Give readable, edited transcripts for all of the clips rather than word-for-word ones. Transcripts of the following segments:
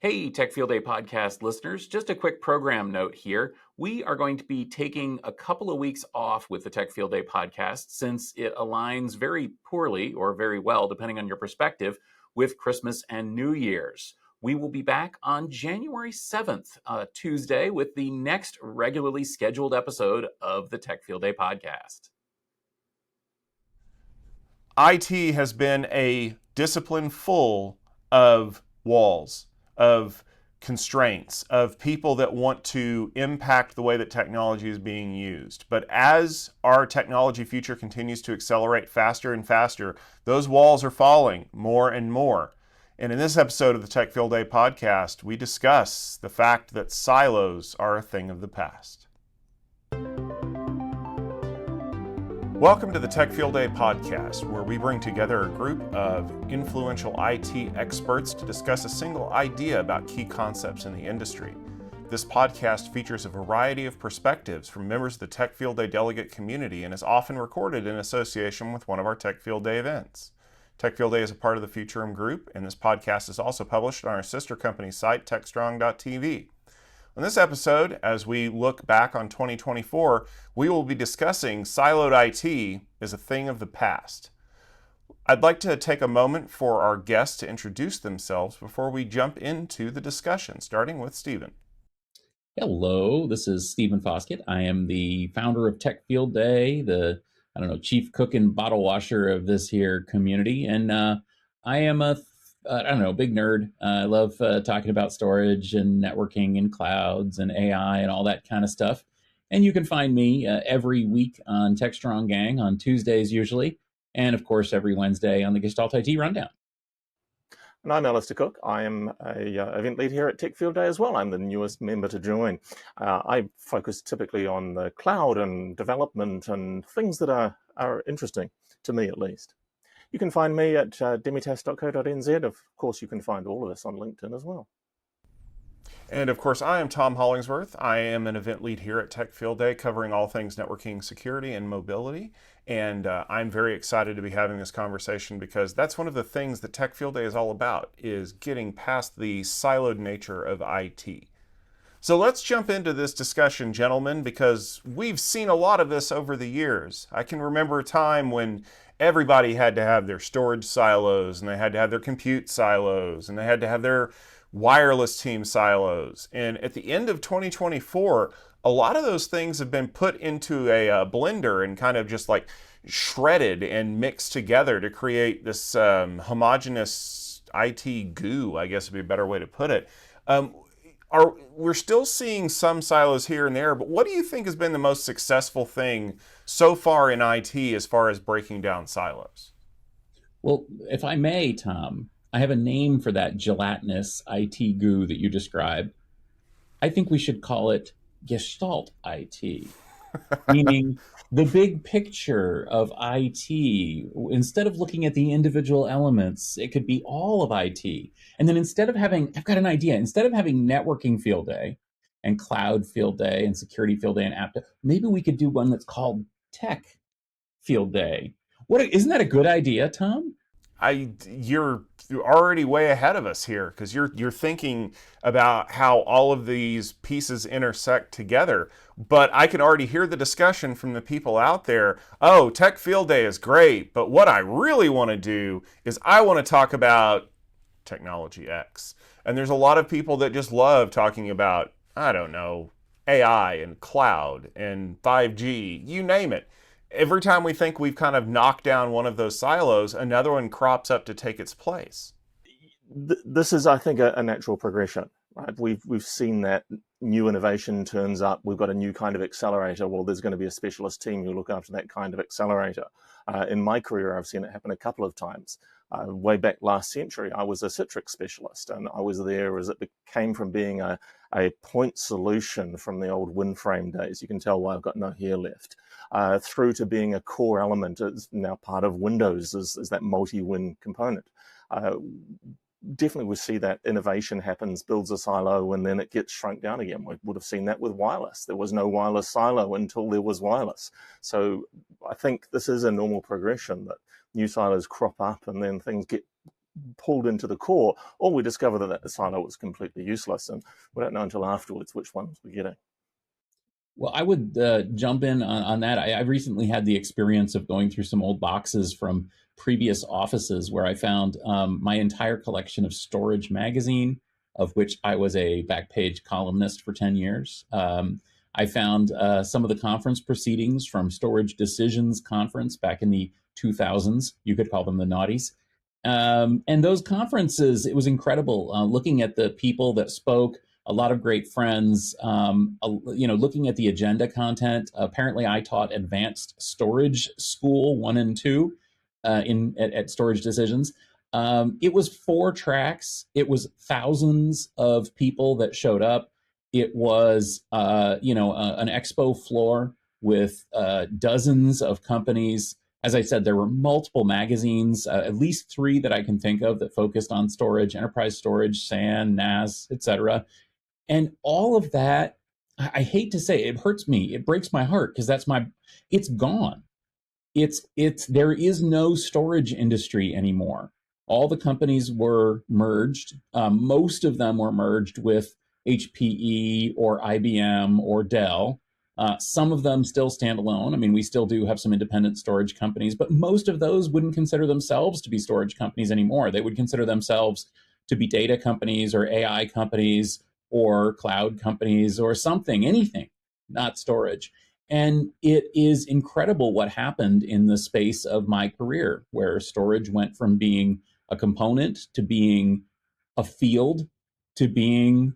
Hey, Tech Field Day podcast listeners, just a quick program note here. We are going to be taking a couple of weeks off with the Tech Field Day podcast since it aligns very poorly or very well, depending on your perspective, with Christmas and New Year's. We will be back on January 7th, Tuesday, with the next regularly scheduled episode of the Tech Field Day podcast. IT has been a discipline full of walls, of constraints, of people that want to impact the way that technology is being used. But as our technology future continues to accelerate faster and faster, those walls are falling more and more. And in this episode of the Tech Field Day podcast, we discuss the fact that silos are a thing of the past. Welcome to the Tech Field Day podcast, where we bring together a group of influential IT experts to discuss a single idea about key concepts in the industry. This podcast features a variety of perspectives from members of the Tech Field Day delegate community and is often recorded in association with one of our Tech Field Day events. Tech Field Day is a part of the Futurum Group, and this podcast is also published on our sister company site, techstrong.tv. On this episode, as we look back on 2024, we will be discussing siloed IT as a thing of the past. I'd like to take a moment for our guests to introduce themselves before we jump into the discussion, starting with Stephen. Hello, this is Stephen Foskett. I am the founder of Tech Field Day, the chief cook and bottle washer of this here community, and I am a big nerd. I love talking about storage and networking and clouds and AI and all that kind of stuff. And you can find me every week on Tech Strong Gang on Tuesdays usually, and of course every Wednesday on the Gestalt IT Rundown. And I'm Alastair Cooke. I am a event lead here at Tech Field Day as well. I'm the newest member to join. I focus typically on the cloud and development and things that are interesting, to me at least. You can find me at demitas.co.nz. Of course, you can find all of us on LinkedIn as well. And of course, I am Tom Hollingsworth. I am an event lead here at Tech Field Day, covering all things networking, security, and mobility. And I'm very excited to be having this conversation because that's one of the things that Tech Field Day is all about, is getting past the siloed nature of IT. So let's jump into this discussion, gentlemen, because we've seen a lot of this over the years. I can remember a time when everybody had to have their storage silos, and they had to have their compute silos, and they had to have their wireless team silos. And at the end of 2024, a lot of those things have been put into a blender and kind of just like shredded and mixed together to create this homogeneous IT goo, I guess would be a better way to put it. We're still seeing some silos here and there, but what do you think has been the most successful thing so far in IT as far as breaking down silos? Well, if I may, Tom, I have a name for that gelatinous IT goo that you described. I think we should call it Gestalt IT, meaning the big picture of IT. Instead of looking at the individual elements, it could be all of IT. And then I've got an idea, instead of having networking field day and cloud field day and security field day and app day, maybe we could do one that's called tech field day. Isn't that a good idea, Tom? You're already way ahead of us here, because you're thinking about how all of these pieces intersect together. But I can already hear the discussion from the people out there. Oh, Tech Field Day is great, but what I really want to do is I want to talk about Technology X. And there's a lot of people that just love talking about, I don't know, AI and cloud and 5G, you name it. Every time we think we've kind of knocked down one of those silos, another one crops up to take its place. This is, I think, a natural progression, right? We've seen that new innovation turns up. We've got a new kind of accelerator. Well, there's going to be a specialist team who look after that kind of accelerator. In my career, I've seen it happen a couple of times. Way back last century, I was a Citrix specialist, and I was there as it came from being a point solution from the old WinFrame days. You can tell why I've got no hair left. Through to being a core element, is now part of Windows as that multi-win component. Definitely we see that innovation happens, builds a silo, and then it gets shrunk down again. We would have seen that with wireless. There was no wireless silo until there was wireless. So I think this is a normal progression, that new silos crop up and then things get pulled into the core, or we discover that that silo was completely useless, and we don't know until afterwards which ones we're getting. Well, I would jump in on that. I recently had the experience of going through some old boxes from previous offices where I found my entire collection of Storage magazine, of which I was a back page columnist for 10 years. I found some of the conference proceedings from Storage Decisions Conference back in the 2000s. You could call them the noughties. And those conferences, it was incredible looking at the people that spoke, a lot of great friends, looking at the agenda content. Apparently, I taught advanced storage school 1 and 2 at Storage Decisions. It was 4 tracks. It was thousands of people that showed up. It was, an expo floor with dozens of companies. As I said, there were multiple magazines, at least 3 that I can think of that focused on storage, enterprise storage, SAN, NAS, etc. And all of that, I hate to say it hurts me. It breaks my heart because it's gone. There is no storage industry anymore. All the companies were merged. Most of them were merged with HPE or IBM or Dell. Some of them still stand alone. I mean, we still do have some independent storage companies, but most of those wouldn't consider themselves to be storage companies anymore. They would consider themselves to be data companies or AI companies or cloud companies or something, anything, not storage. And it is incredible what happened in the space of my career, where storage went from being a component to being a field to being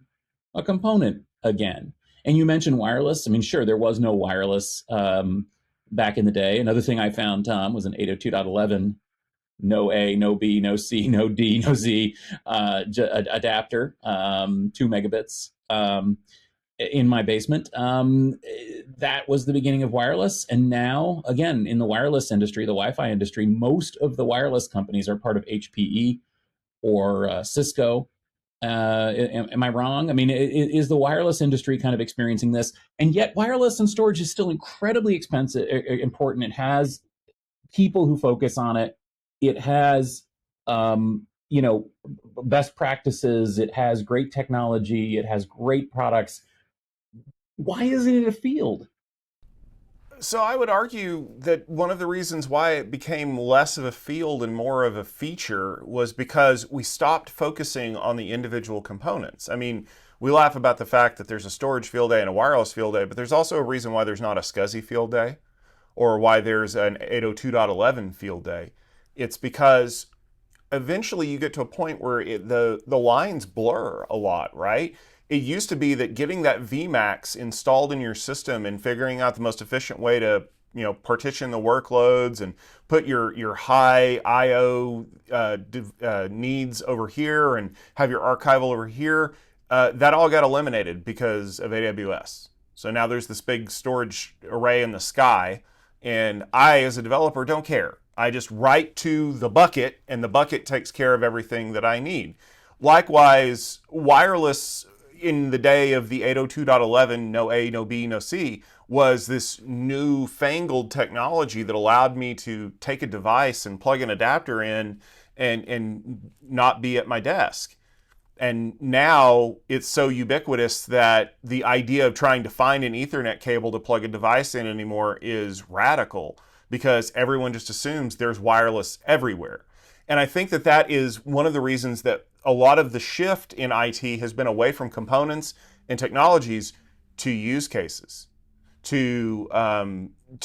a component again. And you mentioned wireless. I mean, sure, there was no wireless back in the day. Another thing I found, Tom, was an 802.11, no A, no B, no C, no D, no Z adapter, 2 megabits in my basement. That was the beginning of wireless. And now, again, in the wireless industry, the Wi-Fi industry, most of the wireless companies are part of HPE or Cisco. Am I wrong? I mean, is the wireless industry kind of experiencing this? And yet wireless and storage is still incredibly expensive, important. It has people who focus on it. It has, best practices. It has great technology. It has great products. Why isn't it a field? So I would argue that one of the reasons why it became less of a field and more of a feature was because we stopped focusing on the individual components. I mean, we laugh about the fact that there's a storage field day and a wireless field day, but there's also a reason why there's not a SCSI field day or why there's an 802.11 field day. It's because eventually you get to a point where the lines blur a lot, right? It used to be that getting that VMAX installed in your system and figuring out the most efficient way to partition the workloads and put your high IO needs over here and have your archival over here, that all got eliminated because of AWS. So now there's this big storage array in the sky, and I, as a developer, don't care. I just write to the bucket, and the bucket takes care of everything that I need. Likewise, wireless in the day of the 802.11, no A, no B, no C, was this newfangled technology that allowed me to take a device and plug an adapter in and not be at my desk. And now it's so ubiquitous that the idea of trying to find an Ethernet cable to plug a device in anymore is radical because everyone just assumes there's wireless everywhere. And I think that that is one of the reasons that a lot of the shift in IT has been away from components and technologies to use cases, to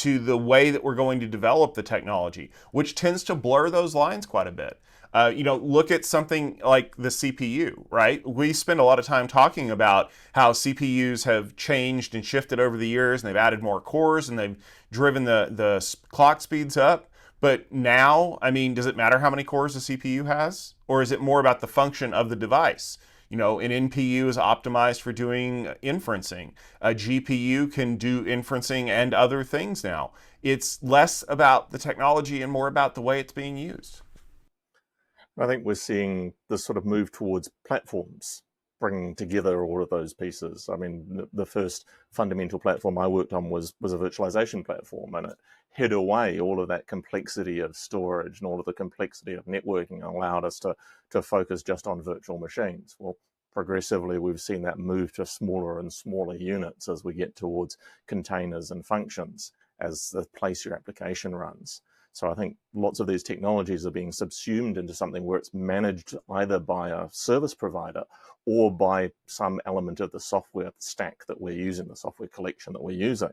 the way that we're going to develop the technology, which tends to blur those lines quite a bit. Look at something like the CPU, right? We spend a lot of time talking about how CPUs have changed and shifted over the years, and they've added more cores, and they've driven the clock speeds up. But now, I mean, does it matter how many cores the CPU has? Or is it more about the function of the device? An NPU is optimized for doing inferencing. A GPU can do inferencing and other things now. It's less about the technology and more about the way it's being used. I think we're seeing this sort of move towards platforms bringing together all of those pieces. I mean, the first fundamental platform I worked on was a virtualization platform, and it hid away all of that complexity of storage and all of the complexity of networking, and allowed us to focus just on virtual machines. Well, progressively, we've seen that move to smaller and smaller units as we get towards containers and functions as the place your application runs. So I think lots of these technologies are being subsumed into something where it's managed either by a service provider or by some element of the software stack that we're using, the software collection that we're using.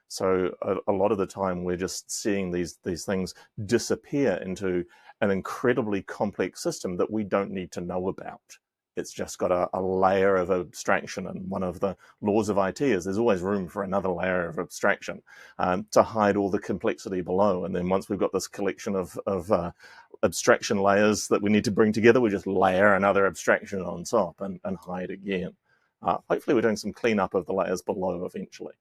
So a lot of the time we're just seeing these things disappear into an incredibly complex system that we don't need to know about. It's just got a layer of abstraction, and one of the laws of IT is there's always room for another layer of abstraction to hide all the complexity below. And then once we've got this collection of abstraction layers that we need to bring together, we just layer another abstraction on top and hide again. Hopefully we're doing some cleanup of the layers below eventually.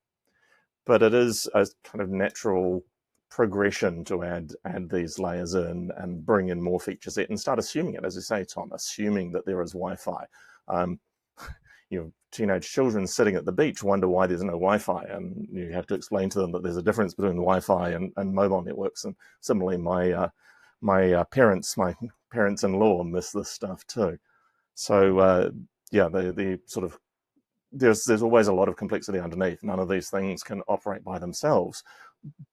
But it is a kind of natural progression to add these layers in and bring in more feature set and start assuming it, as you say, Tom, assuming that there is Wi-Fi. Teenage children sitting at the beach wonder why there's no Wi-Fi, and you have to explain to them that there's a difference between Wi-Fi and mobile networks. And similarly, my parents-in-law miss this stuff too. So the sort of there's always a lot of complexity underneath. None of these things can operate by themselves,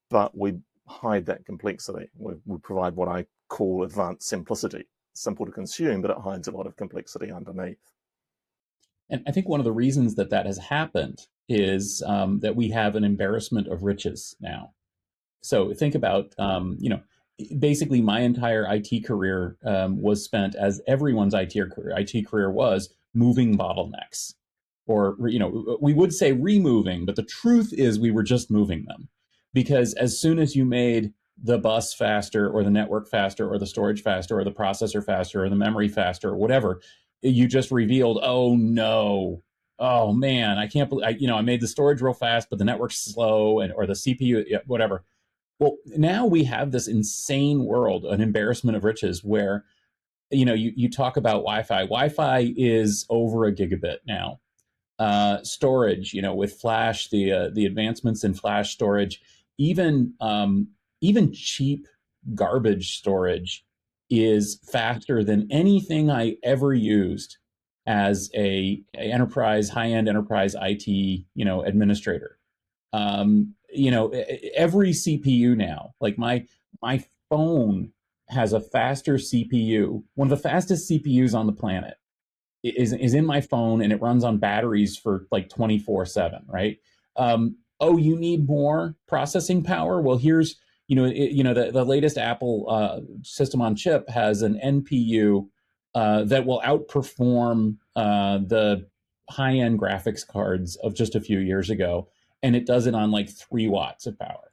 but we hide that complexity. We provide what I call advanced simplicity. Simple to consume, but it hides a lot of complexity underneath. And I think one of the reasons that has happened is that we have an embarrassment of riches now. So think about, basically my entire IT career was spent, as everyone's IT career was, moving bottlenecks. Or, we would say removing, but the truth is we were just moving them. Because as soon as you made the bus faster, or the network faster, or the storage faster, or the processor faster, or the memory faster, or whatever, you just revealed, oh no, oh man, I can't believe, I made the storage real fast, but the network's slow, or the CPU, whatever. Well, now we have this insane world, an embarrassment of riches, where, you talk about Wi-Fi. Wi-Fi is over a gigabit now. Storage, with Flash, the advancements in Flash storage, even cheap garbage storage is faster than anything I ever used as a high-end enterprise IT, administrator. Every CPU now, like my phone has a faster CPU, one of the fastest CPUs on the planet is in my phone, and it runs on batteries for like 24/7, right? You need more processing power? Well, here's, the latest Apple system on chip has an NPU that will outperform the high-end graphics cards of just a few years ago, and it does it on like 3 watts of power.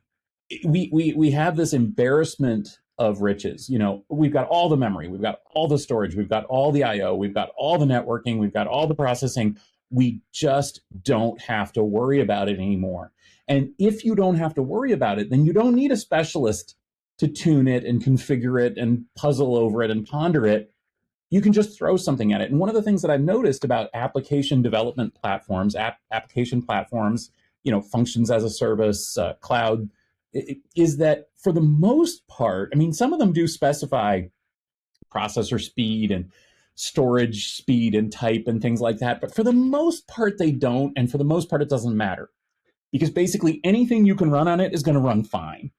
We have this embarrassment of riches. We've got all the memory, we've got all the storage, we've got all the IO, we've got all the networking, we've got all the processing. We just don't have to worry about it anymore. And if you don't have to worry about it, then you don't need a specialist to tune it and configure it and puzzle over it and ponder it. You can just throw something at it. And one of the things that I've noticed about application development platforms, application platforms, functions as a service, cloud, is that for the most part, some of them do specify processor speed and storage speed and type and things like that, but for the most part they don't, and for the most part it doesn't matter, because basically anything you can run on it is going to run fine.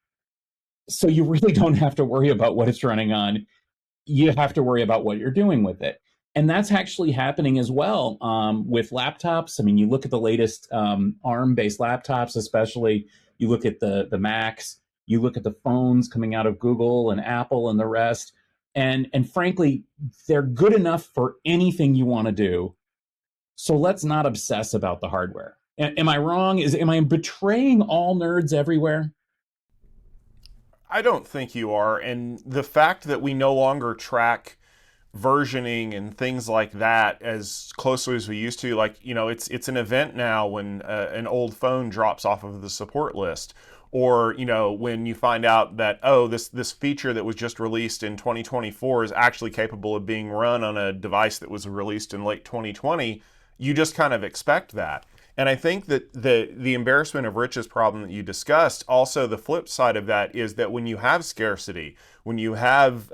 So you really don't have to worry about what it's running on. You have to worry about what you're doing with it. And that's actually happening as well with laptops. You look at the latest ARM-based laptops, especially. You look at the Macs, you look at the phones coming out of Google and Apple and the rest, and frankly, they're good enough for anything you want to do. So let's not obsess about the hardware. Am I wrong? Am I betraying all nerds everywhere? I don't think you are. And the fact that we no longer track versioning and things like that as closely as we used to, it's an event now when an old phone drops off of the support list, Or, when you find out that, oh, this feature that was just released in 2024 is actually capable of being run on a device that was released in late 2020, you just kind of expect that. And I think that the embarrassment of riches problem that you discussed, also the flip side of that is that when you have scarcity, when you have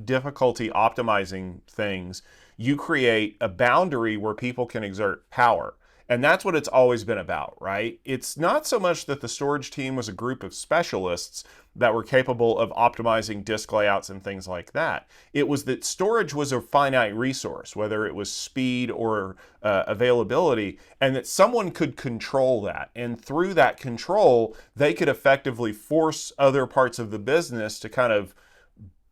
difficulty optimizing things, you create a boundary where people can exert power. And that's what it's always been about, right? It's not so much that the storage team was a group of specialists that were capable of optimizing disk layouts and things like that. It was that storage was a finite resource, whether it was speed or availability, and that someone could control that. And through that control, they could effectively force other parts of the business to kind of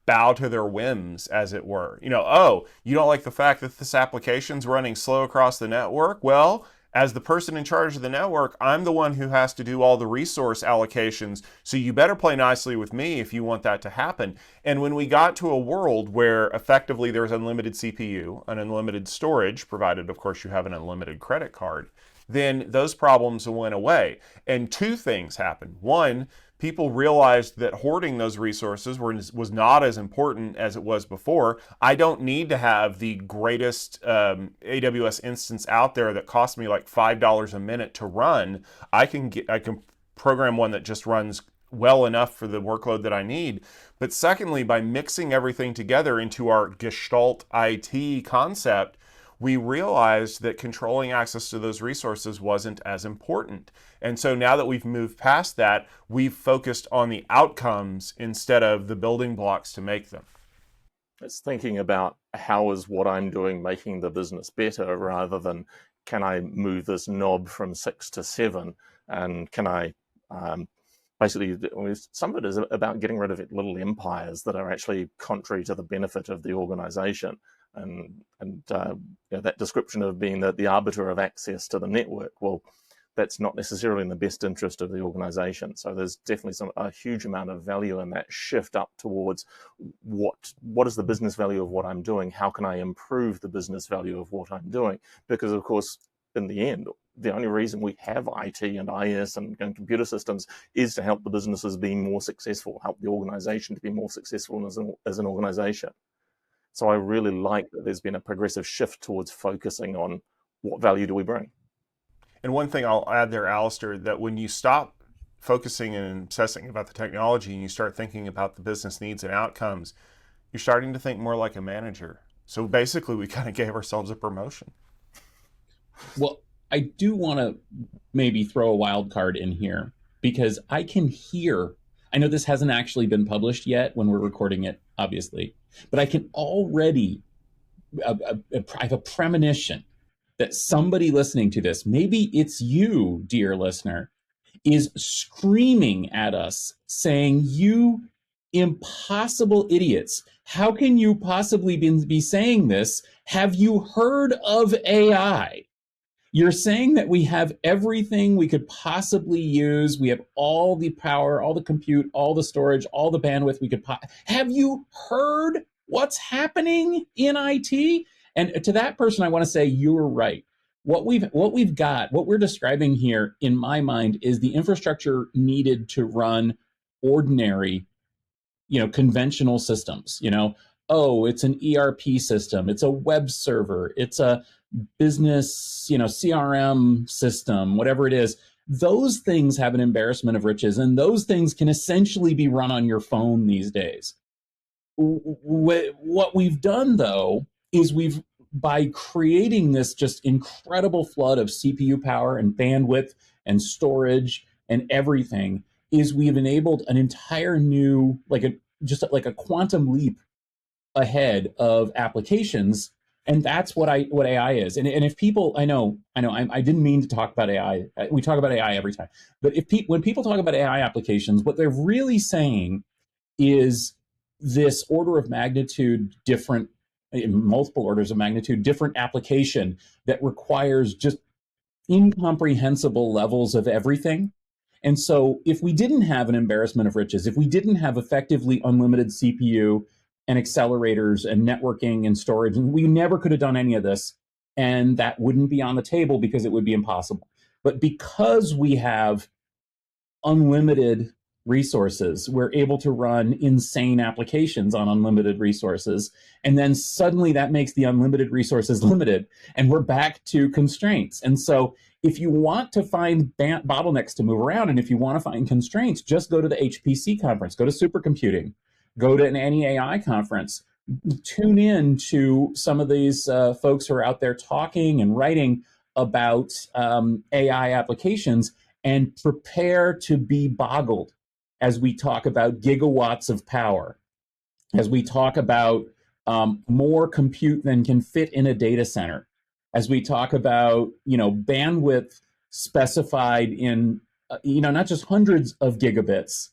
bow to their whims, as it were. Oh, you don't like the fact that this application's running slow across the network? Well, as the person in charge of the network, I'm the one who has to do all the resource allocations, so you better play nicely with me if you want that to happen. And when we got to a world where effectively there's unlimited CPU and unlimited storage, provided of course you have an unlimited credit card, then those problems went away. And two things happened. One, people realized that hoarding those resources was not as important as it was before. I don't need to have the greatest AWS instance out there that costs me like $5 a minute to run. I can program one that just runs well enough for the workload that I need. But secondly, by mixing everything together into our Gestalt IT concept, we realized that controlling access to those resources wasn't as important. And so now that we've moved past that, we've focused on the outcomes instead of the building blocks to make them. It's thinking about how is what I'm doing making the business better, rather than can I move this knob from 6 to 7, and can I basically, some of it is about getting rid of little empires that are actually contrary to the benefit of the organization. And that description of being the arbiter of access to the network, well, that's not necessarily in the best interest of the organization. So there's definitely a huge amount of value in that shift up towards what is the business value of what I'm doing? How can I improve the business value of what I'm doing? Because of course, in the end, the only reason we have IT and IS and computer systems is to help the businesses be more successful, help the organization to be more successful as an organization. So I really like that there's been a progressive shift towards focusing on what value do we bring. And one thing I'll add there, Alastair, that when you stop focusing and obsessing about the technology and you start thinking about the business needs and outcomes, you're starting to think more like a manager. So basically, we kind of gave ourselves a promotion. Well, I do want to maybe throw a wild card in here, because I can hear, I know this hasn't actually been published yet when we're recording it, obviously, but I can already, I have a premonition that somebody listening to this, maybe it's you, dear listener, is screaming at us saying, you impossible idiots, how can you possibly be saying this? Have you heard of AI? You're saying that we have everything we could possibly use. We have all the power, all the compute, all the storage, all the bandwidth we could. Have you heard what's happening in IT? And to that person, I want to say you're right. What we've got, what we're describing here, in my mind, is the infrastructure needed to run ordinary, conventional systems. Oh, it's an ERP system, it's a web server, it's a business, CRM system, whatever it is. Those things have an embarrassment of riches, and those things can essentially be run on your phone these days. What we've done, though, is by creating this just incredible flood of CPU power and bandwidth and storage and everything, is we've enabled an entire new, like a quantum leap ahead of applications. And that's what AI is. And if people, I didn't mean to talk about AI. We talk about AI every time. But when people talk about AI applications, what they're really saying is this order of magnitude different, multiple orders of magnitude different application that requires just incomprehensible levels of everything. And so if we didn't have an embarrassment of riches, if we didn't have effectively unlimited CPU and accelerators and networking and storage, and we never could have done any of this, and that wouldn't be on the table because it would be impossible. But because we have unlimited resources, we're able to run insane applications on unlimited resources. And then suddenly that makes the unlimited resources limited, and we're back to constraints. And so if you want to find bottlenecks to move around, and if you want to find constraints, just go to the HPC conference, go to supercomputing, go to an NEAI conference, tune in to some of these folks who are out there talking and writing about AI applications, and prepare to be boggled as we talk about gigawatts of power, as we talk about more compute than can fit in a data center, as we talk about bandwidth specified in not just hundreds of gigabits,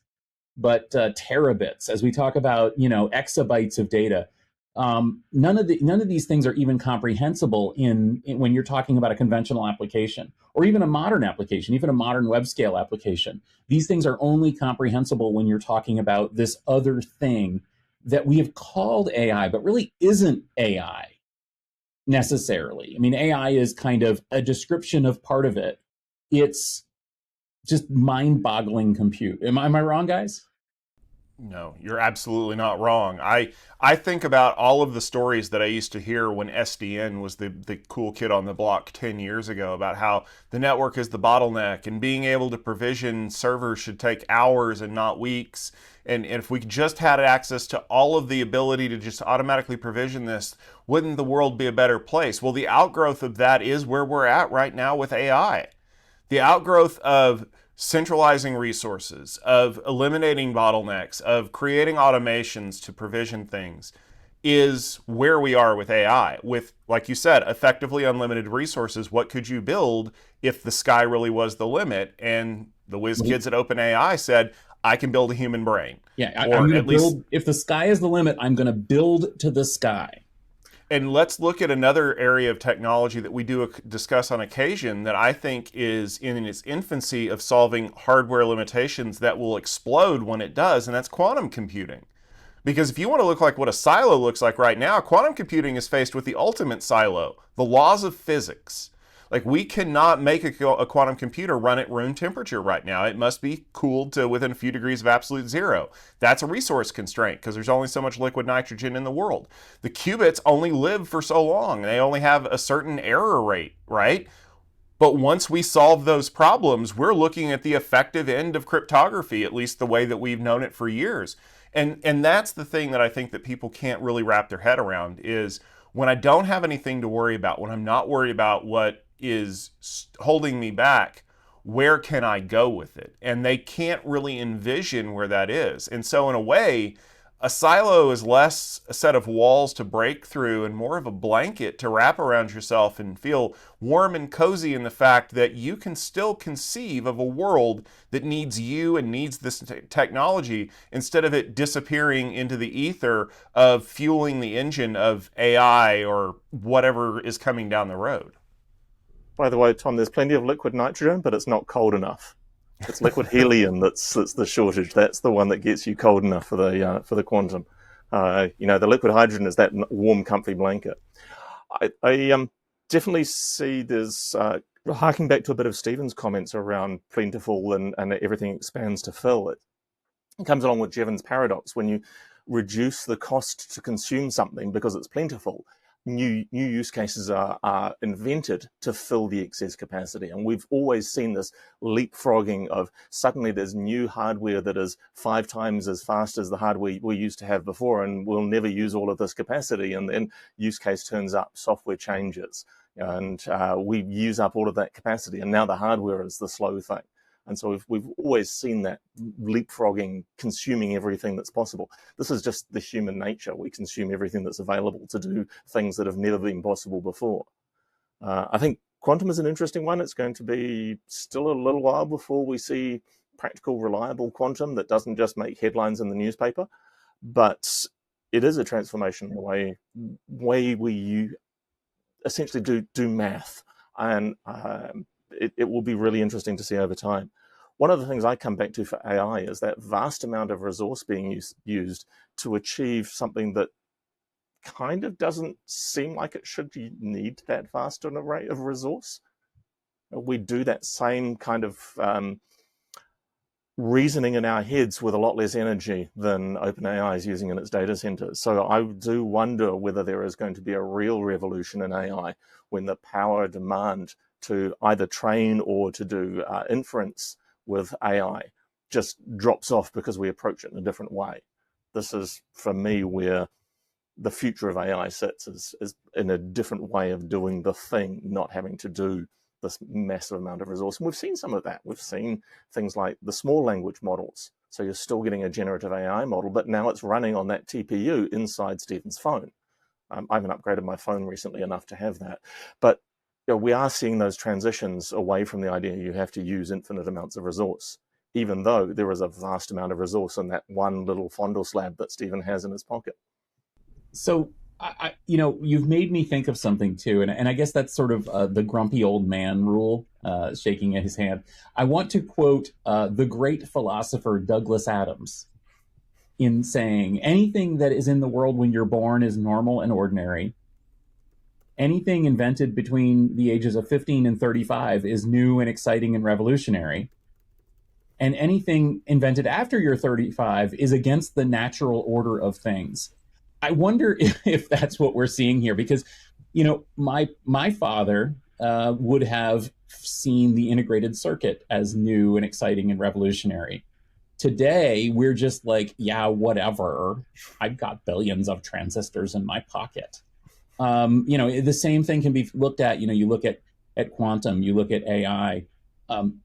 but terabits, as we talk about exabytes of data. None of these things are even comprehensible in when you're talking about a conventional application, or even a modern application, even a modern web scale application. These things are only comprehensible when you're talking about this other thing that we have called AI, but really isn't AI necessarily. I mean, AI is kind of a description of part of it. It's just mind-boggling compute. Am I wrong, guys? No, you're absolutely not wrong. I think about all of the stories that I used to hear when SDN was the cool kid on the block 10 years ago, about how the network is the bottleneck and being able to provision servers should take hours and not weeks. And if we just had access to all of the ability to just automatically provision this, wouldn't the world be a better place? Well, the outgrowth of that is where we're at right now with AI. The outgrowth of centralizing resources, of eliminating bottlenecks, of creating automations to provision things, is where we are with AI. With, like you said, effectively unlimited resources, what could you build if the sky really was the limit? And the whiz kids at OpenAI said, I can build a human brain. Yeah, I'm going to build, if the sky is the limit, I'm going to build to the sky. And let's look at another area of technology that we do discuss on occasion that I think is in its infancy of solving hardware limitations that will explode when it does, and that's quantum computing. Because if you want to look like what a silo looks like right now, quantum computing is faced with the ultimate silo, the laws of physics. Like, we cannot make a quantum computer run at room temperature right now. It must be cooled to within a few degrees of absolute zero. That's a resource constraint because there's only so much liquid nitrogen in the world. The qubits only live for so long. They only have a certain error rate, right? But once we solve those problems, we're looking at the effective end of cryptography, at least the way that we've known it for years. And that's the thing that I think that people can't really wrap their head around, is when I don't have anything to worry about, when I'm not worried about what is holding me back, where can I go with it? And they can't really envision where that is. And so in a way, a silo is less a set of walls to break through and more of a blanket to wrap around yourself and feel warm and cozy in the fact that you can still conceive of a world that needs you and needs this technology, instead of it disappearing into the ether of fueling the engine of AI or whatever is coming down the road. By the way, Tom, there's plenty of liquid nitrogen, but it's not cold enough. It's liquid helium that's the shortage. That's the one that gets you cold enough for the quantum. The liquid hydrogen is that warm, comfy blanket. I definitely see there's harking back to a bit of Stephen's comments around plentiful and everything expands to fill. It comes along with Jevons paradox. When you reduce the cost to consume something because it's plentiful, new use cases are invented to fill the excess capacity. And we've always seen this leapfrogging of suddenly there's new hardware that is 5 times as fast as the hardware we used to have before, and we'll never use all of this capacity. And then use case turns up, software changes, and we use up all of that capacity. And now the hardware is the slow thing. And so we've always seen that leapfrogging, consuming everything that's possible. This is just the human nature. We consume everything that's available to do things that have never been possible before. I think quantum is an interesting one. It's going to be still a little while before we see practical, reliable quantum that doesn't just make headlines in the newspaper. But it is a transformation in the way we essentially do math. And it will be really interesting to see over time. One of the things I come back to for AI is that vast amount of resource being used to achieve something that kind of doesn't seem like it should need that vast an array of resource. We do that same kind of reasoning in our heads with a lot less energy than OpenAI is using in its data centers. So I do wonder whether there is going to be a real revolution in AI when the power demand to either train or to do inference with AI just drops off because we approach it in a different way. This is, for me, where the future of AI sits, is in a different way of doing the thing, not having to do this massive amount of resource. And we've seen some of that. We've seen things like the small language models. So you're still getting a generative AI model, but now it's running on that TPU inside Stephen's phone. I haven't upgraded my phone recently enough to have that. But we are seeing those transitions away from the idea you have to use infinite amounts of resource, even though there is a vast amount of resource in that one little fondle slab that Stephen has in his pocket. So, you've made me think of something too, and I guess that's sort of the grumpy old man rule, shaking his hand. I want to quote the great philosopher Douglas Adams in saying, anything that is in the world when you're born is normal and ordinary. Anything invented between the ages of 15 and 35 is new and exciting and revolutionary. And anything invented after you're 35 is against the natural order of things. I wonder if that's what we're seeing here, because, my father would have seen the integrated circuit as new and exciting and revolutionary. Today, we're just like, yeah, whatever. I've got billions of transistors in my pocket. The same thing can be looked at. You look at quantum, you look at AI.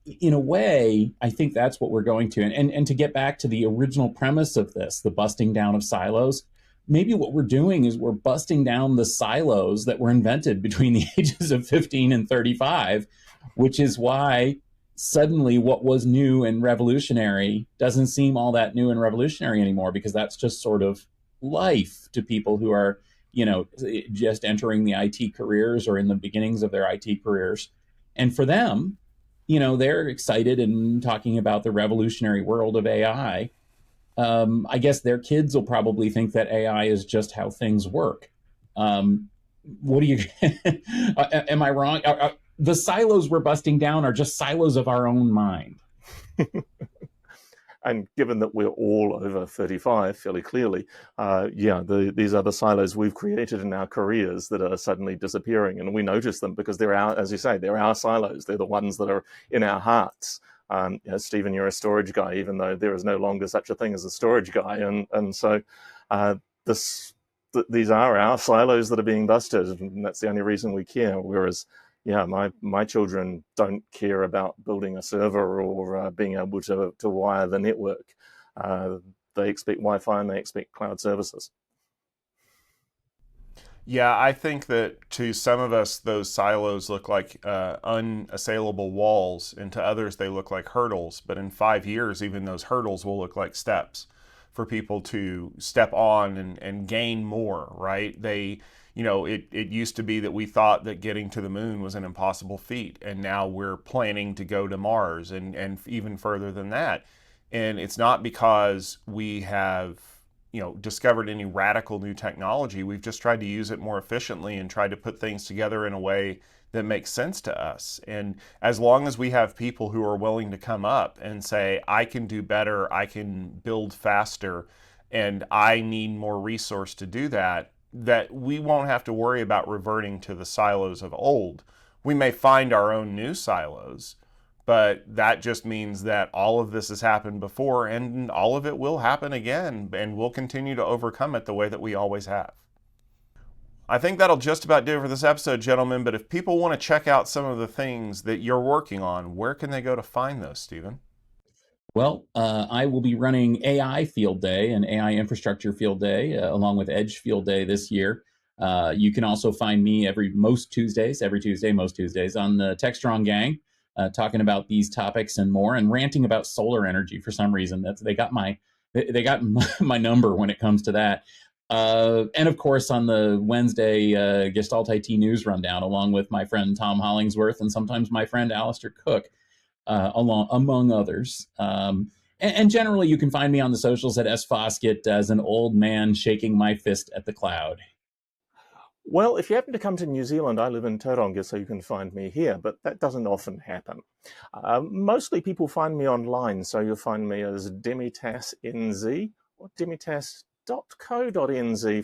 In a way, I think that's what we're going to. And to get back to the original premise of this, the busting down of silos, maybe what we're doing is we're busting down the silos that were invented between the ages of 15 and 35, which is why suddenly what was new and revolutionary doesn't seem all that new and revolutionary anymore, because that's just sort of life to people who are, just entering the IT careers or in the beginnings of their IT careers. And for them, they're excited and talking about the revolutionary world of AI. I guess their kids will probably think that AI is just how things work. What do you, am I wrong? The silos we're busting down are just silos of our own mind. And given that we're all over 35, fairly clearly, these are the silos we've created in our careers that are suddenly disappearing. And we notice them because they're our, as you say, they're our silos. They're the ones that are in our hearts. Stephen, you're a storage guy, even though there is no longer such a thing as a storage guy. And so these are our silos that are being busted. And that's the only reason we care. Whereas, my children don't care about building a server or being able to wire the network. They expect Wi-Fi and they expect cloud services. Yeah, I think that to some of us, those silos look like unassailable walls, and to others, they look like hurdles. But in 5 years, even those hurdles will look like steps for people to step on and gain more, right? It used to be that we thought that getting to the moon was an impossible feat, and now we're planning to go to Mars and even further than that. And it's not because we have discovered any radical new technology. We've just tried to use it more efficiently and tried to put things together in a way that makes sense to us. And as long as we have people who are willing to come up and say, I can do better, I can build faster, and I need more resource to do that we won't have to worry about reverting to the silos of old. We may find our own new silos, but that just means that all of this has happened before and all of it will happen again, and we'll continue to overcome it the way that we always have. I think that'll just about do it for this episode, gentlemen, but if people want to check out some of the things that you're working on, where can they go to find those, Stephen? Well, I will be running AI Field Day and AI Infrastructure Field Day, along with Edge Field Day this year. You can also find me every Tuesday, most Tuesdays, on the TechStrong Gang, talking about these topics and more, and ranting about solar energy for some reason. They got my number when it comes to that. And of course, on the Wednesday Gestalt IT News Rundown, along with my friend Tom Hollingsworth and sometimes my friend Alastair Cooke. Among others. And generally, you can find me on the socials at Foskett as an old man shaking my fist at the cloud. Well, if you happen to come to New Zealand, I live in Tauranga, so you can find me here, but that doesn't often happen. Mostly people find me online, so you'll find me as DemitasNZ or demitas.co.nz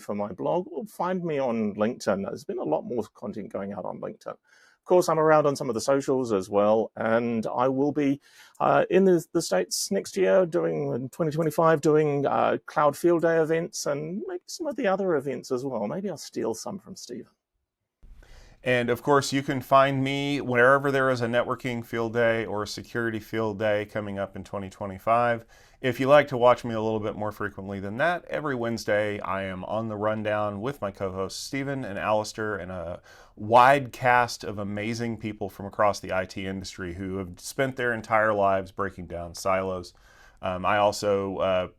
for my blog, or find me on LinkedIn. There's been a lot more content going out on LinkedIn. Of course, I'm around on some of the socials as well, and I will be in the States next year in 2025 doing Cloud Field Day events and maybe some of the other events as well. Maybe I'll steal some from Stephen. And of course, you can find me wherever there is a networking field day or a security field day coming up in 2025. If you like to watch me a little bit more frequently than that, every Wednesday I am on the rundown with my co-hosts Stephen and Alastair and a wide cast of amazing people from across the IT industry who have spent their entire lives breaking down silos. I also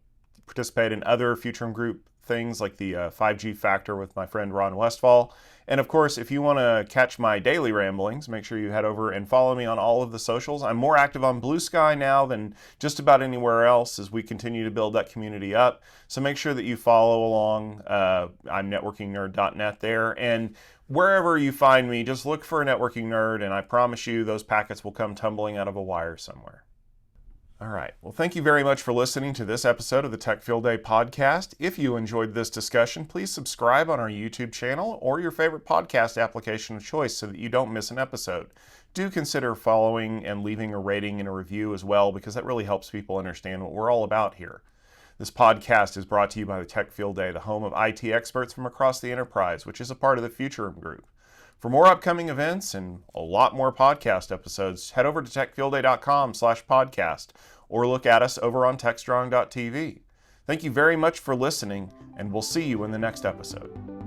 participate in other Futurum Group things like the 5G Factor with my friend Ron Westfall. And of course, if you want to catch my daily ramblings, make sure you head over and follow me on all of the socials. I'm more active on Blue Sky now than just about anywhere else as we continue to build that community up. So make sure that you follow along. I'm networkingnerd.net there. And wherever you find me, just look for a networking nerd, and I promise you those packets will come tumbling out of a wire somewhere. All right. Well, thank you very much for listening to this episode of the Tech Field Day podcast. If you enjoyed this discussion, please subscribe on our YouTube channel or your favorite podcast application of choice so that you don't miss an episode. Do consider following and leaving a rating and a review as well, because that really helps people understand what we're all about here. This podcast is brought to you by the Tech Field Day, the home of IT experts from across the enterprise, which is a part of the Futurum Group. For more upcoming events and a lot more podcast episodes, head over to techfieldday.com/podcast or look at us over on techstrong.tv. Thank you very much for listening, and we'll see you in the next episode.